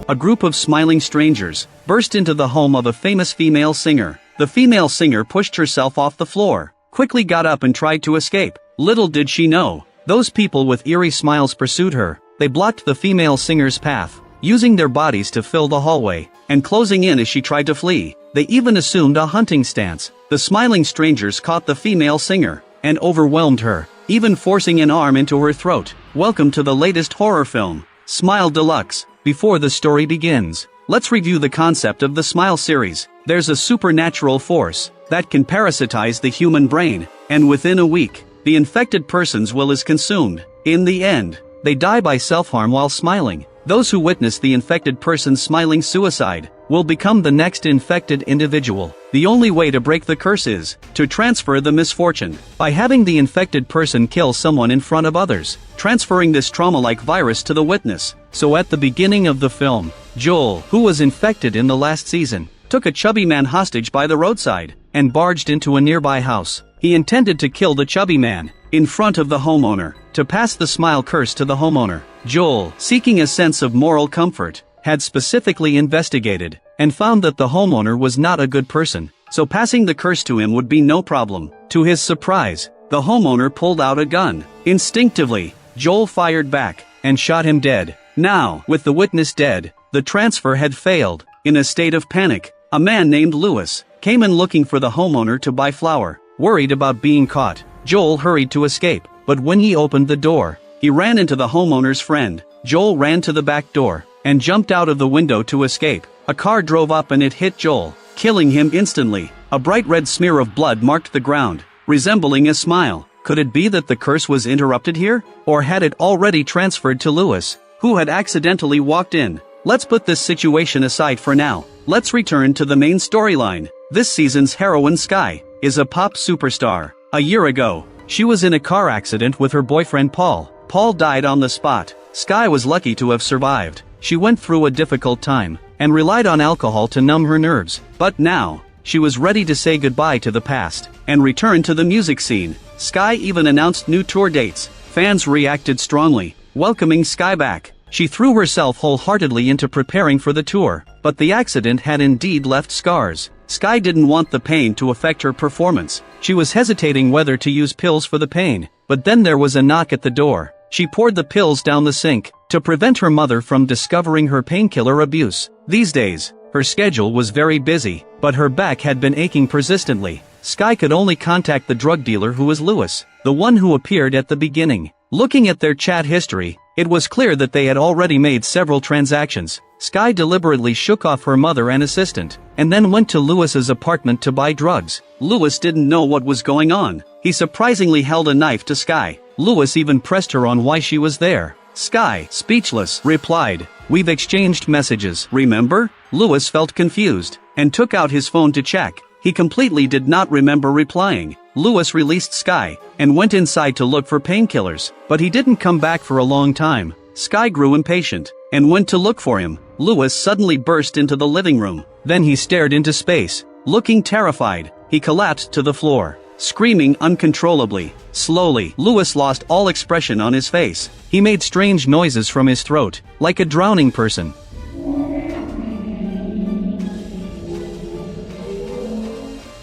A group of smiling strangers burst into the home of a famous female singer. The female singer pushed herself off the floor, quickly got up and tried to escape. Little did she know, those people with eerie smiles pursued her. They blocked the female singer's path, using their bodies to fill the hallway, and closing in as she tried to flee. They even assumed a hunting stance. The smiling strangers caught the female singer and overwhelmed her, even forcing an arm into her throat. Welcome to the latest horror film, Smile Deluxe. Before the story begins, let's review the concept of the Smile series. There's a supernatural force that can parasitize the human brain, and within a week, the infected person's will is consumed. In the end, they die by self-harm while smiling. Those who witness the infected person's smiling suicide will become the next infected individual. The only way to break the curse is to transfer the misfortune by having the infected person kill someone in front of others, transferring this trauma-like virus to the witness. So at the beginning of the film, Joel, who was infected in the last season, took a chubby man hostage by the roadside and barged into a nearby house. He intended to kill the chubby man in front of the homeowner to pass the smile curse to the homeowner. Joel, seeking a sense of moral comfort, had specifically investigated and found that the homeowner was not a good person, so passing the curse to him would be no problem. To his surprise, the homeowner pulled out a gun. Instinctively, Joel fired back and shot him dead. Now, with the witness dead, the transfer had failed. In a state of panic, a man named Lewis came in looking for the homeowner to buy flour. Worried about being caught, Joel hurried to escape, but when he opened the door, he ran into the homeowner's friend. Joel ran to the back door and jumped out of the window to escape. A car drove up and it hit Joel, killing him instantly. A bright red smear of blood marked the ground, resembling a smile. Could it be that the curse was interrupted here? Or had it already transferred to Lewis, who had accidentally walked in? Let's put this situation aside for now. Let's return to the main storyline. This season's heroine, Sky, is a pop superstar. A year ago, she was in a car accident with her boyfriend Paul. Paul died on the spot. Sky was lucky to have survived. She went through a difficult time and relied on alcohol to numb her nerves. But now, she was ready to say goodbye to the past and return to the music scene. Sky even announced new tour dates. Fans reacted strongly, welcoming Sky back. She threw herself wholeheartedly into preparing for the tour, but the accident had indeed left scars. Sky didn't want the pain to affect her performance. She was hesitating whether to use pills for the pain, but then there was a knock at the door. She poured the pills down the sink to prevent her mother from discovering her painkiller abuse. These days, her schedule was very busy, but her back had been aching persistently. Sky could only contact the drug dealer who was Lewis, the one who appeared at the beginning. Looking at their chat history, it was clear that they had already made several transactions. Sky deliberately shook off her mother and assistant, and then went to Lewis's apartment to buy drugs. Lewis didn't know what was going on. He surprisingly held a knife to Sky. Lewis even pressed her on why she was there. Sky, speechless, replied, "We've exchanged messages, remember?" Lewis felt confused and took out his phone to check. He completely did not remember replying. Lewis released Sky and went inside to look for painkillers, but he didn't come back for a long time. Sky grew impatient and went to look for him. Lewis suddenly burst into the living room. Then he stared into space. Looking terrified, he collapsed to the floor, screaming uncontrollably. Slowly, Lewis lost all expression on his face. He made strange noises from his throat, like a drowning person.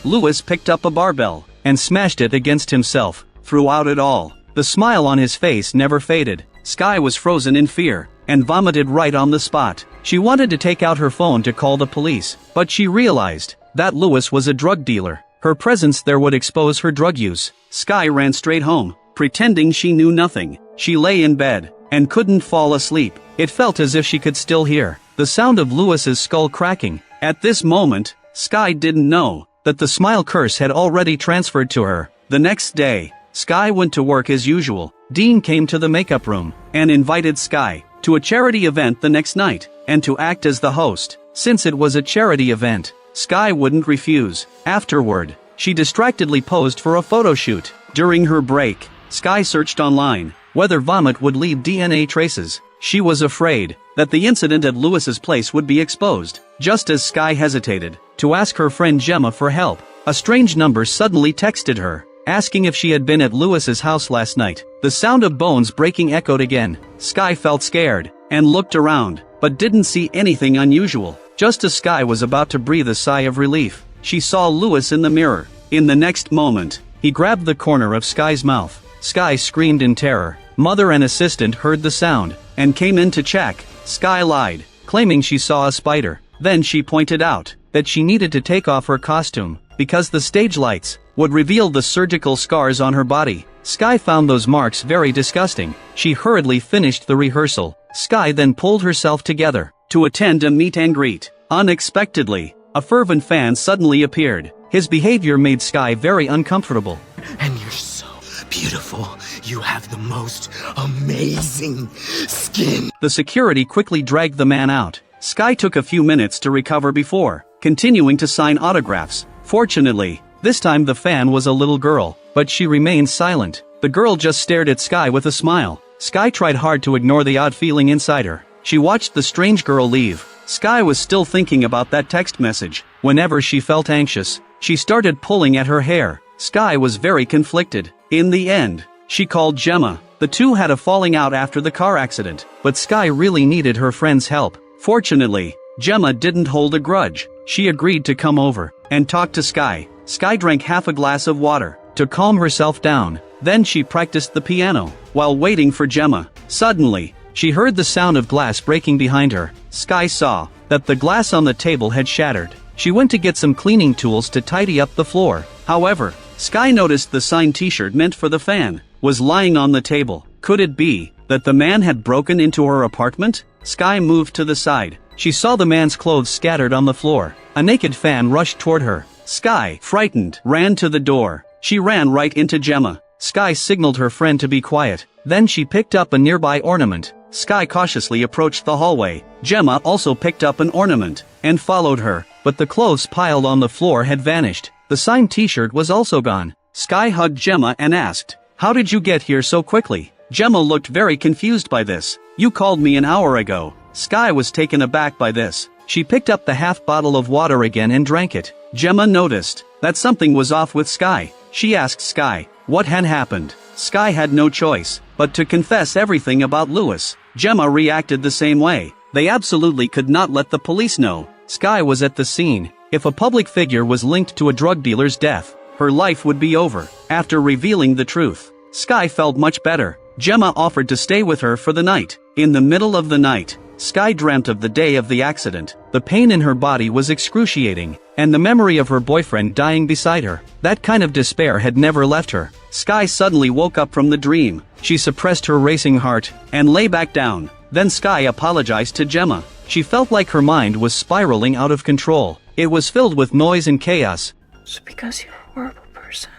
Lewis picked up a barbell and smashed it against himself. Throughout it all, the smile on his face never faded. Sky was frozen in fear and vomited right on the spot. She wanted to take out her phone to call the police, but she realized that Lewis was a drug dealer. Her presence there would expose her drug use. Sky ran straight home, pretending she knew nothing. She lay in bed and couldn't fall asleep. It felt as if she could still hear the sound of Lewis's skull cracking. At this moment, Sky didn't know that the smile curse had already transferred to her. The next day, Sky went to work as usual. Dean came to the makeup room and invited Sky to a charity event the next night and to act as the host. Since it was a charity event, Sky wouldn't refuse. Afterward, she distractedly posed for a photo shoot. During her break, Sky searched online whether vomit would leave DNA traces. She was afraid that the incident at Lewis's place would be exposed. Just as Sky hesitated to ask her friend Gemma for help, a strange number suddenly texted her, asking if she had been at Lewis's house last night. The sound of bones breaking echoed again. Sky felt scared and looked around. but didn't see anything unusual. Just as Sky was about to breathe a sigh of relief, she saw Louis in the mirror. In the next moment, he grabbed the corner of Sky's mouth. Sky screamed in terror. Mother and assistant heard the sound and came in to check. Sky lied, claiming she saw a spider. Then she pointed out that she needed to take off her costume because the stage lights would reveal the surgical scars on her body. Sky found those marks very disgusting. She hurriedly finished the rehearsal. Sky then pulled herself together to attend a meet and greet. Unexpectedly, a fervent fan suddenly appeared. His behavior made Sky very uncomfortable. And you're so beautiful. You have the most amazing skin. The security quickly dragged the man out. Sky took a few minutes to recover before continuing to sign autographs. Fortunately, this time the fan was a little girl, but she remained silent. The girl just stared at Sky with a smile. Sky tried hard to ignore the odd feeling inside her. She watched the strange girl leave. Sky was still thinking about that text message. Whenever she felt anxious, she started pulling at her hair. Sky was very conflicted. In the end, she called Gemma. The two had a falling out after the car accident, but Sky really needed her friend's help. Fortunately, Gemma didn't hold a grudge. She agreed to come over and talk to Sky. Sky drank half a glass of water to calm herself down. Then she practiced the piano while waiting for Gemma. Suddenly, she heard the sound of glass breaking behind her. Sky saw that the glass on the table had shattered. She went to get some cleaning tools to tidy up the floor. However, Sky noticed the signed t-shirt meant for the fan was lying on the table. Could it be that the man had broken into her apartment? Sky moved to the side. She saw the man's clothes scattered on the floor. A naked fan rushed toward her. Sky, frightened, ran to the door. She ran right into Gemma. Sky signaled her friend to be quiet. Then she picked up a nearby ornament. Sky cautiously approached the hallway. Gemma also picked up an ornament and followed her, but the clothes piled on the floor had vanished. The signed t-shirt was also gone. Sky hugged Gemma and asked, "How did you get here so quickly?" Gemma looked very confused by this. "You called me an hour ago." Sky was taken aback by this. She picked up the half bottle of water again and drank it. Gemma noticed that something was off with Sky. She asked Sky what had happened. Sky had no choice but to confess everything about Louis. Gemma reacted the same way. They absolutely could not let the police know. Sky was at the scene. If a public figure was linked to a drug dealer's death, her life would be over. After revealing the truth, Sky felt much better. Gemma offered to stay with her for the night. In the middle of the night, Sky dreamt of the day of the accident. The pain in her body was excruciating, and the memory of her boyfriend dying beside her. That kind of despair had never left her. Sky suddenly woke up from the dream. She suppressed her racing heart and lay back down. Then Sky apologized to Gemma. She felt like her mind was spiraling out of control. It was filled with noise and chaos. So because you're a horrible person.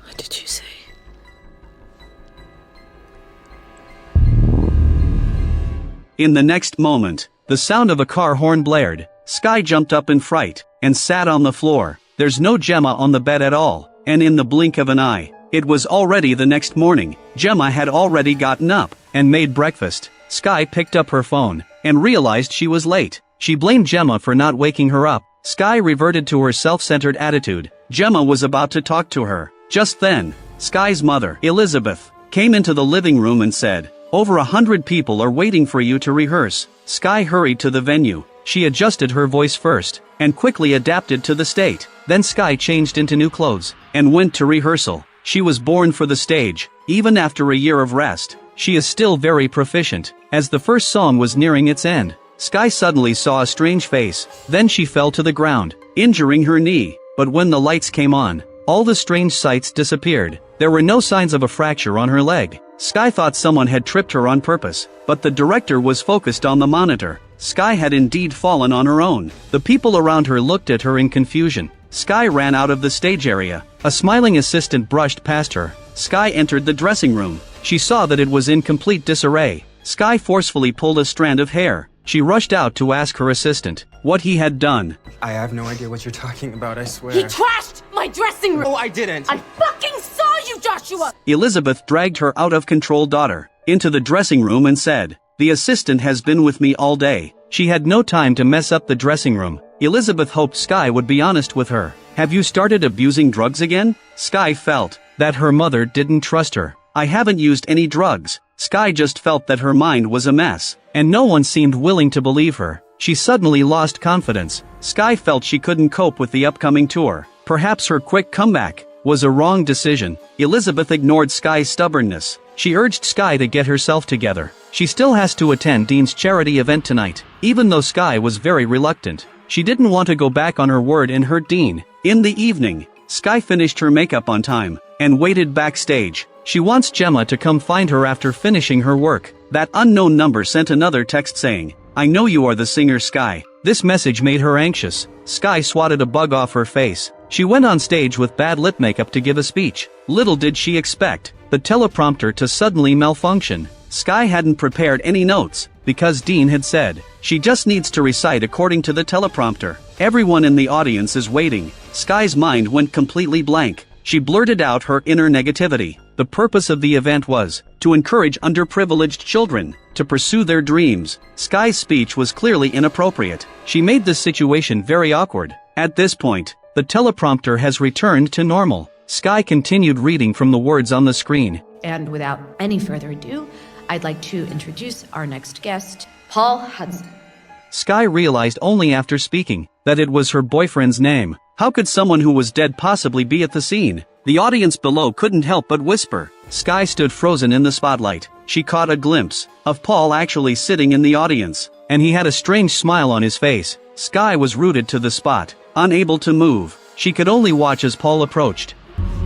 What did you say? In the next moment, the sound of a car horn blared. Sky jumped up in fright and sat on the floor. There's no Gemma on the bed at all, and in the blink of an eye, it was already the next morning. Gemma had already gotten up and made breakfast. Sky picked up her phone and realized she was late. She blamed Gemma for not waking her up. Sky reverted to her self-centered attitude. Gemma was about to talk to her. Just then, Sky's mother, Elizabeth, came into the living room and said, "Over 100 people are waiting for you to rehearse." Sky hurried to the venue. She adjusted her voice first and quickly adapted to the state. Then Sky changed into new clothes and went to rehearsal. She was born for the stage. Even after a year of rest, she is still very proficient. As the first song was nearing its end, Sky suddenly saw a strange face. Then she fell to the ground, injuring her knee. But when the lights came on, all the strange sights disappeared. There were no signs of a fracture on her leg. Sky thought someone had tripped her on purpose, but the director was focused on the monitor. Sky had indeed fallen on her own. The people around her looked at her in confusion. Sky ran out of the stage area. A smiling assistant brushed past her. Sky entered the dressing room. She saw that it was in complete disarray. Sky forcefully pulled a strand of hair. She rushed out to ask her assistant what he had done. I have no idea what you're talking about, I swear. He trashed my dressing room! Oh, I didn't! I fucking saw you, Joshua! Elizabeth dragged her out-of-control daughter into the dressing room and said, "The assistant has been with me all day." She had no time to mess up the dressing room. Elizabeth hoped Sky would be honest with her. "Have you started abusing drugs again?" Sky felt that her mother didn't trust her. "I haven't used any drugs." Sky just felt that her mind was a mess, and no one seemed willing to believe her. She suddenly lost confidence. Sky felt she couldn't cope with the upcoming tour. Perhaps her quick comeback was a wrong decision. Elizabeth ignored Sky's stubbornness. She urged Sky to get herself together. She still has to attend Dean's charity event tonight. Even though Sky was very reluctant, she didn't want to go back on her word and hurt Dean. In the evening, Sky finished her makeup on time and waited backstage. She wants Gemma to come find her after finishing her work. That unknown number sent another text saying, "I know you are the singer Sky." This message made her anxious. Sky swatted a bug off her face. She went on stage with bad lip makeup to give a speech. Little did she expect the teleprompter to suddenly malfunction. Sky hadn't prepared any notes, because Dean had said, she just needs to recite according to the teleprompter. Everyone in the audience is waiting. Sky's mind went completely blank. She blurted out her inner negativity. The purpose of the event was to encourage underprivileged children to pursue their dreams. Sky's speech was clearly inappropriate. She made this situation very awkward. At this point, the teleprompter has returned to normal. Sky continued reading from the words on the screen. And without any further ado, I'd like to introduce our next guest, Paul Hudson. Sky realized only after speaking that it was her boyfriend's name. How could someone who was dead possibly be at the scene? The audience below couldn't help but whisper. Sky stood frozen in the spotlight. She caught a glimpse of Paul actually sitting in the audience, and he had a strange smile on his face. Sky was rooted to the spot, unable to move. She could only watch as Paul approached.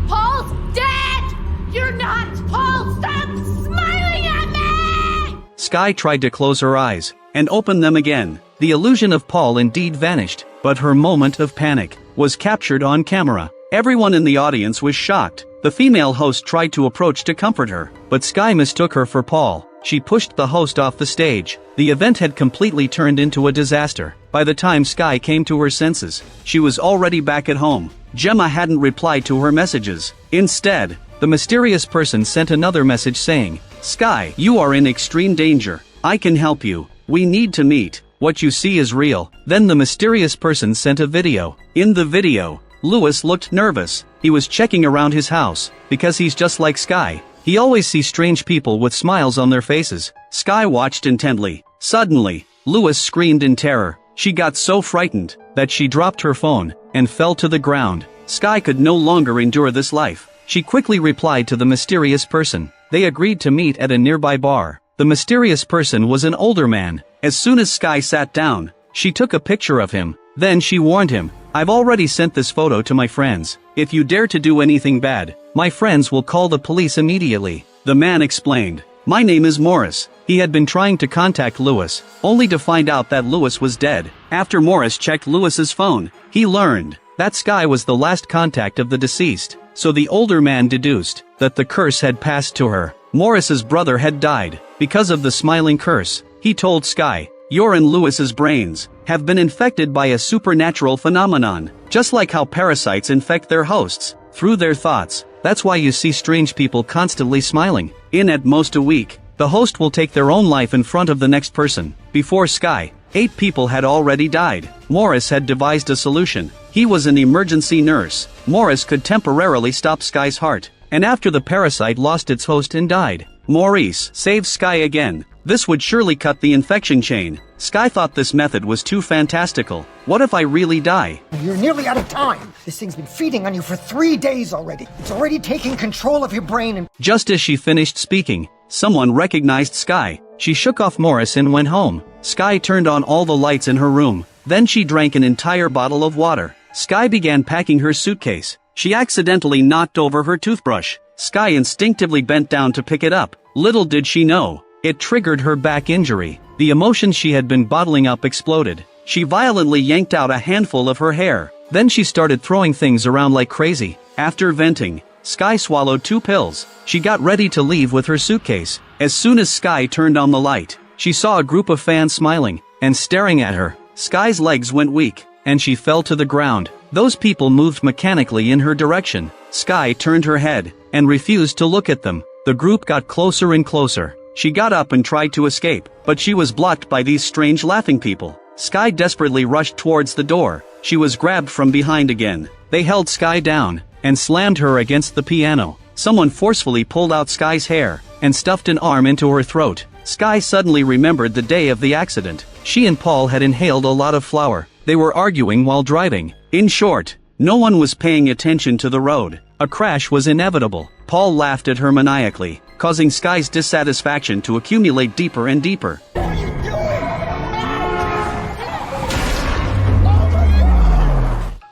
Paul's dead! You're not Paul! Stop smiling at me! Sky tried to close her eyes and open them again. The illusion of Paul indeed vanished, but her moment of panic was captured on camera. Everyone in the audience was shocked. The female host tried to approach to comfort her, but Sky mistook her for Paul. She pushed the host off the stage. The event had completely turned into a disaster. By the time Sky came to her senses, she was already back at home. Gemma hadn't replied to her messages. Instead, the mysterious person sent another message saying, "Sky, you are in extreme danger. I can help you. We need to meet. What you see is real." Then the mysterious person sent a video. In the video, Lewis looked nervous. He was checking around his house, because he's just like Sky. He always sees strange people with smiles on their faces. Sky watched intently. Suddenly, Lewis screamed in terror. She got so frightened that she dropped her phone and fell to the ground. Sky could no longer endure this life. She quickly replied to the mysterious person. They agreed to meet at a nearby bar. The mysterious person was an older man. As soon as Sky sat down, she took a picture of him. Then she warned him, "I've already sent this photo to my friends. If you dare to do anything bad, my friends will call the police immediately." The man explained, "My name is Morris." He had been trying to contact Lewis, only to find out that Lewis was dead. After Morris checked Lewis's phone, he learned that Sky was the last contact of the deceased. So the older man deduced that the curse had passed to her. Morris's brother had died because of the smiling curse. He told Sky, "Your and Lewis's brains have been infected by a supernatural phenomenon, just like how parasites infect their hosts through their thoughts. That's why you see strange people constantly smiling. In at most a week, the host will take their own life in front of the next person." Before Sky, 8 people had already died. Morris had devised a solution. He was an emergency nurse. Morris could temporarily stop Sky's heart, and after the parasite lost its host and died, Maurice saved Sky again. This would surely cut the infection chain. Sky thought this method was too fantastical. What if I really die? You're nearly out of time. This thing's been feeding on you for 3 days already. It's already taking control of your brain and— Just as she finished speaking, someone recognized Sky. She shook off Morris and went home. Sky turned on all the lights in her room. Then she drank an entire bottle of water. Sky began packing her suitcase. She accidentally knocked over her toothbrush. Sky instinctively bent down to pick it up. Little did she know, it triggered her back injury. The emotions she had been bottling up exploded. She violently yanked out a handful of her hair. Then she started throwing things around like crazy. After venting, Sky swallowed 2 pills. She got ready to leave with her suitcase. As soon as Sky turned on the light, she saw a group of fans smiling and staring at her. Sky's legs went weak, and she fell to the ground. Those people moved mechanically in her direction. Sky turned her head and refused to look at them. The group got closer and closer. She got up and tried to escape, but she was blocked by these strange laughing people. Sky desperately rushed towards the door. She was grabbed from behind again. They held Sky down and slammed her against the piano. Someone forcefully pulled out Sky's hair and stuffed an arm into her throat. Sky suddenly remembered the day of the accident. She and Paul had inhaled a lot of flour. They were arguing while driving. In short, no one was paying attention to the road. A crash was inevitable. Paul laughed at her maniacally, causing Sky's dissatisfaction to accumulate deeper and deeper.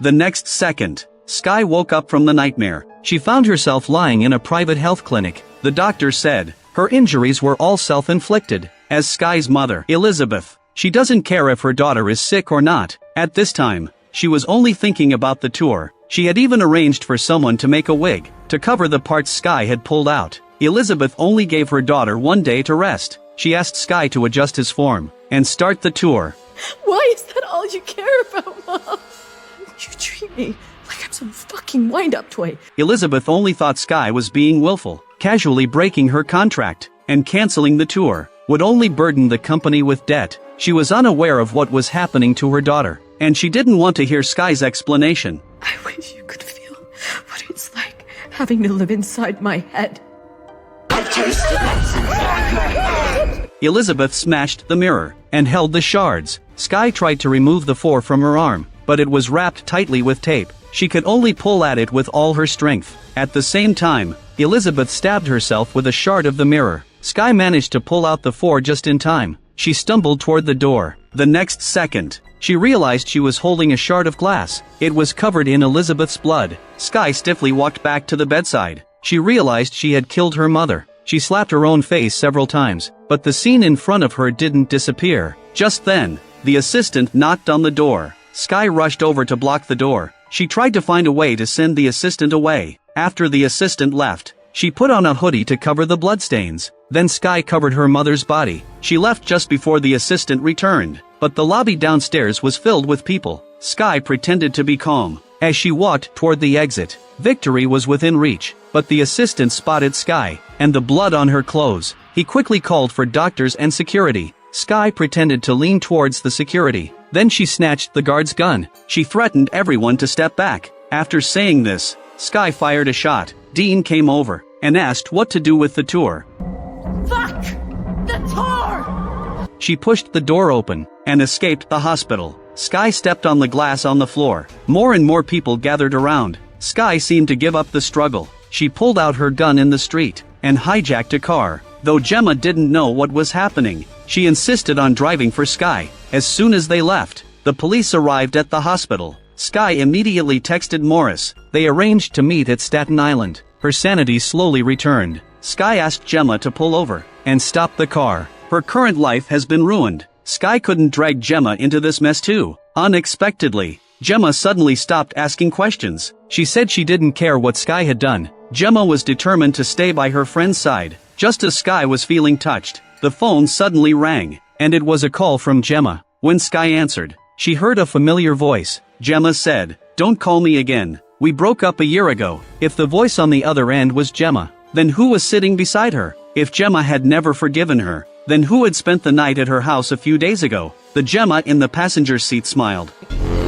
The next second, Sky woke up from the nightmare. She found herself lying in a private health clinic. The doctor said her injuries were all self-inflicted. As Sky's mother, Elizabeth, she doesn't care if her daughter is sick or not. At this time, she was only thinking about the tour. She had even arranged for someone to make a wig to cover the parts Sky had pulled out. Elizabeth only gave her daughter 1 day to rest. She asked Sky to adjust his form and start the tour. Why is that all you care about, Mom? You treat me like I'm some fucking wind-up toy. Elizabeth only thought Sky was being willful. Casually breaking her contract and canceling the tour would only burden the company with debt. She was unaware of what was happening to her daughter, and she didn't want to hear Sky's explanation. I wish you could feel what it's like having to live inside my head. Elizabeth smashed the mirror and held the shards. Sky tried to remove the 4 from her arm, but it was wrapped tightly with tape. She could only pull at it with all her strength. At the same time, Elizabeth stabbed herself with a shard of the mirror. Sky managed to pull out the 4 just in time. She stumbled toward the door. The next second, she realized she was holding a shard of glass. It was covered in Elizabeth's blood. Sky stiffly walked back to the bedside. She realized she had killed her mother. She slapped her own face several times, but the scene in front of her didn't disappear. Just then, the assistant knocked on the door. Sky rushed over to block the door. She tried to find a way to send the assistant away. After the assistant left, she put on a hoodie to cover the bloodstains. Then Sky covered her mother's body. She left just before the assistant returned, but the lobby downstairs was filled with people. Sky pretended to be calm. As she walked toward the exit, victory was within reach, but the assistant spotted Sky and the blood on her clothes. He quickly called for doctors and security. Sky pretended to lean towards the security. Then she snatched the guard's gun. She threatened everyone to step back. After saying this, Sky fired a shot. Dean came over and asked what to do with the tour. Fuck! The tour! She pushed the door open and escaped the hospital. Sky stepped on the glass on the floor. More and more people gathered around. Sky seemed to give up the struggle. She pulled out her gun in the street and hijacked a car. Though Gemma didn't know what was happening, she insisted on driving for Sky. As soon as they left, the police arrived at the hospital. Sky immediately texted Morris. They arranged to meet at Staten Island. Her sanity slowly returned. Sky asked Gemma to pull over and stop the car. Her current life has been ruined. Sky couldn't drag Gemma into this mess too. Unexpectedly, Gemma suddenly stopped asking questions. She said she didn't care what Sky had done. Gemma was determined to stay by her friend's side. Just as Sky was feeling touched, the phone suddenly rang, and it was a call from Gemma. When Sky answered, she heard a familiar voice. Gemma said, "Don't call me again. We broke up a year ago." If the voice on the other end was Gemma, then who was sitting beside her? If Gemma had never forgiven her, then who had spent the night at her house a few days ago? The Gemma in the passenger seat smiled.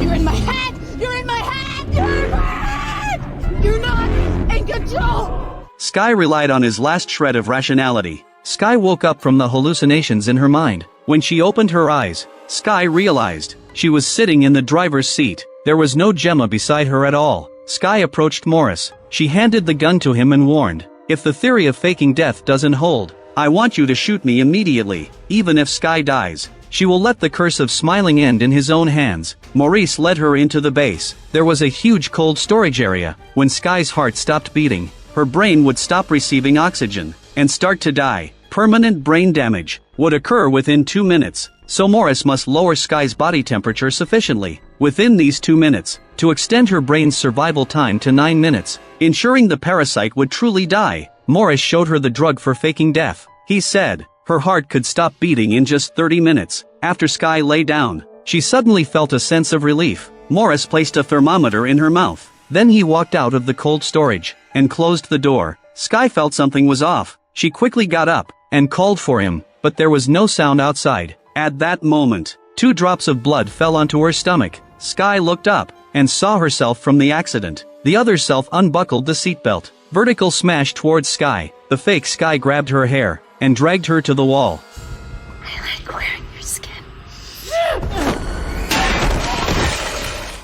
You're in my head! You're in my head! You're in my head! You're not in control! Sky relied on his last shred of rationality. Sky woke up from the hallucinations in her mind. When she opened her eyes, Sky realized she was sitting in the driver's seat. There was no Gemma beside her at all. Sky approached Morris. She handed the gun to him and warned, "If the theory of faking death doesn't hold, I want you to shoot me immediately. Even if Sky dies, she will let the curse of smiling end in his own hands." Maurice led her into the base. There was a huge cold storage area. When Sky's heart stopped beating, her brain would stop receiving oxygen and start to die. Permanent brain damage would occur within 2 minutes, so Morris must lower Sky's body temperature sufficiently within these 2 minutes to extend her brain's survival time to 9 minutes, ensuring the parasite would truly die. Morris showed her the drug for faking death. He said her heart could stop beating in just 30 minutes. After Sky lay down, she suddenly felt a sense of relief. Morris placed a thermometer in her mouth. Then he walked out of the cold storage and closed the door. Sky felt something was off. She quickly got up and called for him, but there was no sound outside. At that moment, 2 drops of blood fell onto her stomach. Sky looked up and saw herself from the accident. The other self unbuckled the seatbelt. Vertical smash towards Sky. The fake Sky grabbed her hair and dragged her to the wall. I like wearing your skin.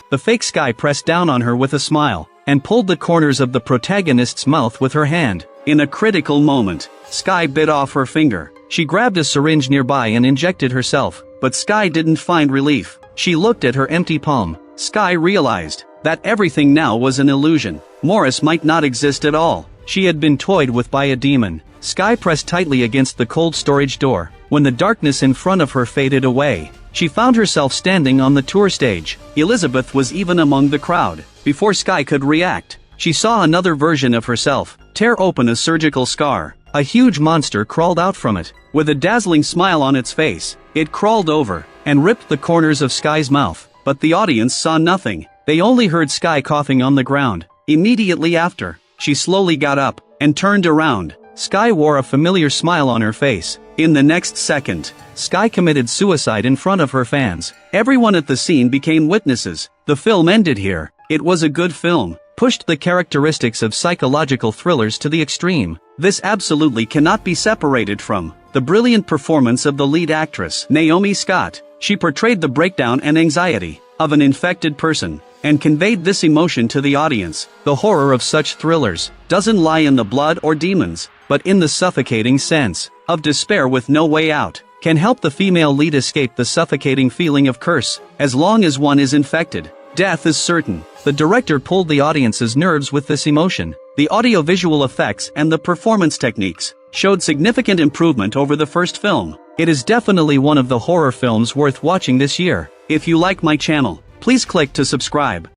The fake Sky pressed down on her with a smile, and pulled the corners of the protagonist's mouth with her hand. In a critical moment, Sky bit off her finger. She grabbed a syringe nearby and injected herself, but Sky didn't find relief. She looked at her empty palm. Sky realized that everything now was an illusion. Morris might not exist at all. She had been toyed with by a demon. Sky pressed tightly against the cold storage door. When the darkness in front of her faded away, she found herself standing on the tour stage. Elizabeth was even among the crowd. Before Sky could react, she saw another version of herself tear open a surgical scar. A huge monster crawled out from it. With a dazzling smile on its face, it crawled over and ripped the corners of Sky's mouth. But the audience saw nothing. They only heard Sky coughing on the ground. Immediately after, she slowly got up and turned around. Sky wore a familiar smile on her face. In the next second, Sky committed suicide in front of her fans. Everyone at the scene became witnesses. The film ended here. It was a good film, pushed the characteristics of psychological thrillers to the extreme. This absolutely cannot be separated from the brilliant performance of the lead actress, Naomi Scott. She portrayed the breakdown and anxiety of an infected person, and conveyed this emotion to the audience. The horror of such thrillers doesn't lie in the blood or demons, but in the suffocating sense of despair with no way out. Can help the female lead escape the suffocating feeling of curse. As long as one is infected, death is certain. The director pulled the audience's nerves with this emotion. The audiovisual effects and the performance techniques showed significant improvement over the first film. It is definitely one of the horror films worth watching this year. If you like my channel, please click to subscribe.